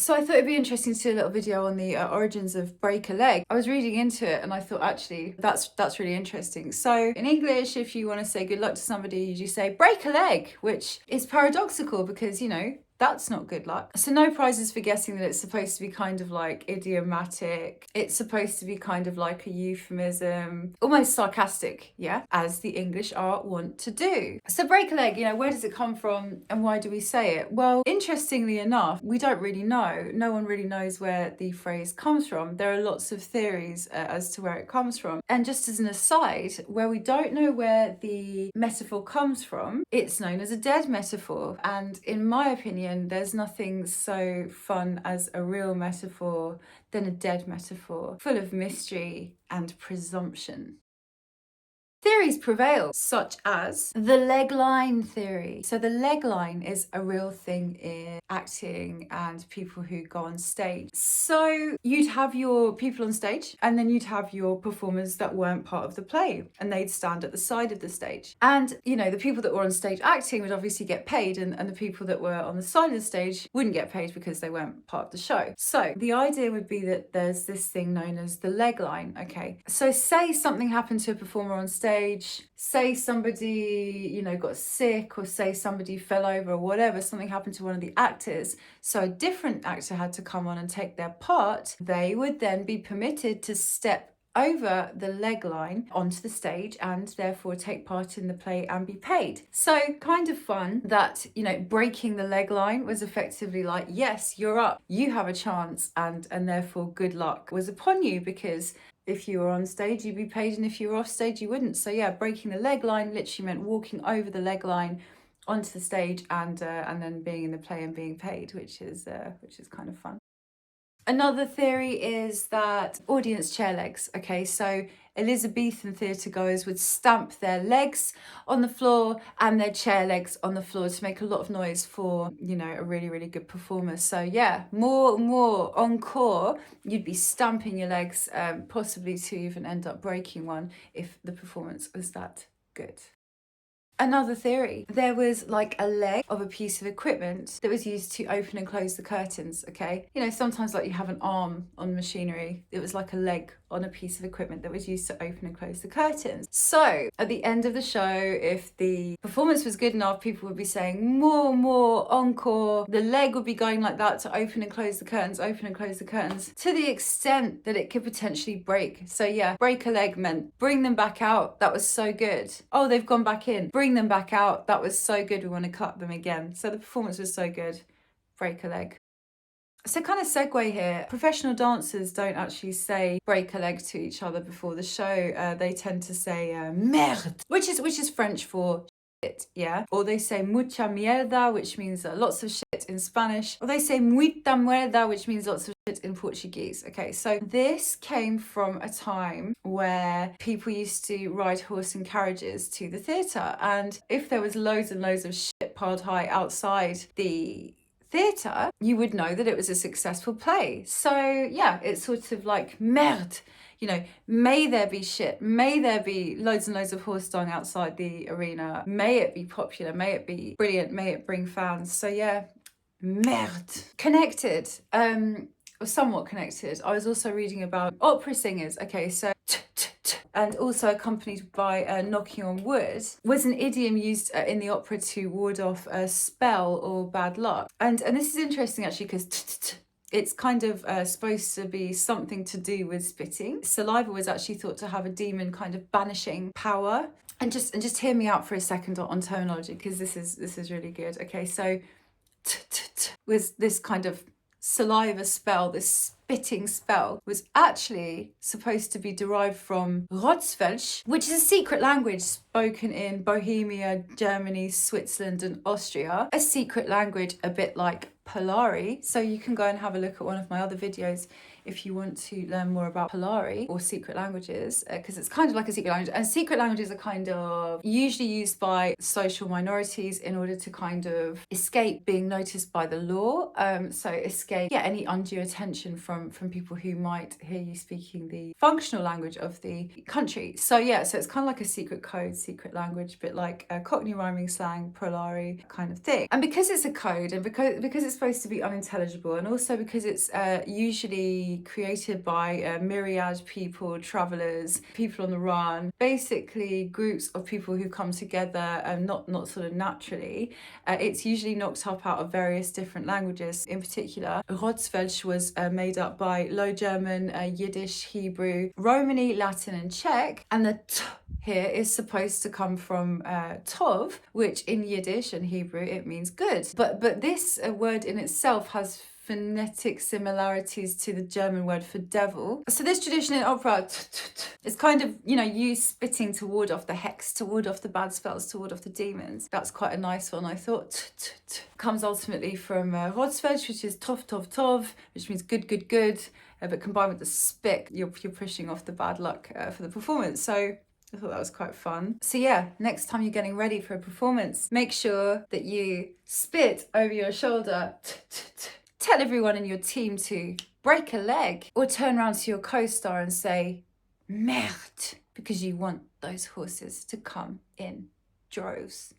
So I thought it'd be interesting to do a little video on the origins of break a leg. I was reading into it and I thought actually that's really interesting. So in English, if you want to say good luck to somebody, you say break a leg, which is paradoxical because, you know, that's not good luck. So no prizes for guessing that it's supposed to be kind of like idiomatic. It's supposed to be kind of like a euphemism, almost sarcastic, yeah, as the English are wont to do. So break a leg, you know, where does it come from and why do we say it? Well, interestingly enough, we don't really know. No one really knows where the phrase comes from. There are lots of theories as to where it comes from. And just as an aside, where we don't know where the metaphor comes from, it's known as a dead metaphor. And in my opinion, there's nothing so fun as a real metaphor than a dead metaphor, full of mystery and presumption. Theories prevail, such as the leg line theory. So the leg line is a real thing in acting and people who go on stage. So you'd have your people on stage and then you'd have your performers that weren't part of the play and they'd stand at the side of the stage. And, you know, the people that were on stage acting would obviously get paid and the people that were on the side of the stage wouldn't get paid because they weren't part of the show. So the idea would be that there's this thing known as the leg line, okay? So say something happened to a performer on stage, say somebody, you know, got sick or say somebody fell over or whatever, something happened to one of the actors, so a different actor had to come on and take their part, they would then be permitted to step over the leg line onto the stage and therefore take part in the play and be paid. So kind of fun that, you know, breaking the leg line was effectively like, yes, you're up, you have a chance, and therefore good luck was upon you, because if you were on stage, you'd be paid, and if you were off stage, you wouldn't. So yeah, breaking the leg line literally meant walking over the leg line onto the stage and then being in the play and being paid, which is kind of fun. Another theory is that audience chair legs. Okay, so Elizabethan theatre goers would stamp their legs on the floor and their chair legs on the floor to make a lot of noise for, you know, a really, really good performer. So yeah, more encore, you'd be stamping your legs, possibly to even end up breaking one if the performance was that good. Another theory, there was like a leg of a piece of equipment that was used to open and close the curtains, okay? You know, sometimes like you have an arm on machinery, it was like a leg on a piece of equipment that was used to open and close the curtains. So at the end of the show, if the performance was good enough, people would be saying more, encore. The leg would be going like that to open and close the curtains, open and close the curtains, to the extent that it could potentially break. So yeah, break a leg meant bring them back out. That was so good. Oh, they've gone back in. Bring them back out. That was so good. We want to cut them again. So the performance was so good. Break a leg. So kind of segue here, professional dancers don't actually say break a leg to each other before the show. They tend to say merde, which is French for shit, yeah? Or they say mucha mierda, which means lots of shit in Spanish. Or they say muita mierda, which means lots of shit in Portuguese. Okay, so this came from a time where people used to ride horse and carriages to the theatre. And if there was loads and loads of shit piled high outside the theatre, you would know that it was a successful play. So yeah, it's sort of like merde, you know, may there be shit, may there be loads and loads of horse dung outside the arena, may it be popular, may it be brilliant, may it bring fans. So yeah, merde. Connected, or somewhat connected, I was also reading about opera singers. Okay, so and also accompanied by knocking on wood, was an idiom used in the opera to ward off a spell or bad luck. And this is interesting actually, because it's kind of supposed to be something to do with spitting. Saliva was actually thought to have a demon kind of banishing power. And just hear me out for a second on terminology, because this is really good. Okay, so was this kind of saliva spell, this spitting spell, was actually supposed to be derived from Rotswelch, which is a secret language spoken in Bohemia, Germany, Switzerland and Austria. A secret language a bit like Polari. So you can go and have a look at one of my other videos if you want to learn more about Polari or secret languages, because it's kind of like a secret language. And secret languages are kind of usually used by social minorities in order to kind of escape being noticed by the law. So escape, any undue attention from people who might hear you speaking the functional language of the country. So so it's kind of like a secret code, secret language, bit like Cockney rhyming slang, Polari kind of thing. And because it's a code, and because it's supposed to be unintelligible, and also because it's usually created by myriad people, travelers, people on the run, basically groups of people who come together not sort of naturally, it's usually knocked up out of various different languages. In particular, Rotswelch was made up by Low German, Yiddish, Hebrew, Romani, Latin and Czech, and the t here is supposed to come from tov, which in Yiddish and Hebrew it means good. But this word in itself has phonetic similarities to the German word for devil. So this tradition in opera is kind of, you spitting to ward off the hex, to ward off the bad spells, to ward off the demons. That's quite a nice one, I thought. Comes ultimately from Rotswelch, which is tov, tov, tov, which means good, good, good. But combined with the spit, you're pushing off the bad luck for the performance. So I thought that was quite fun. So next time you're getting ready for a performance, make sure that you spit over your shoulder. Tell everyone in your team to break a leg, or turn around to your co-star and say merde, because you want those horses to come in droves.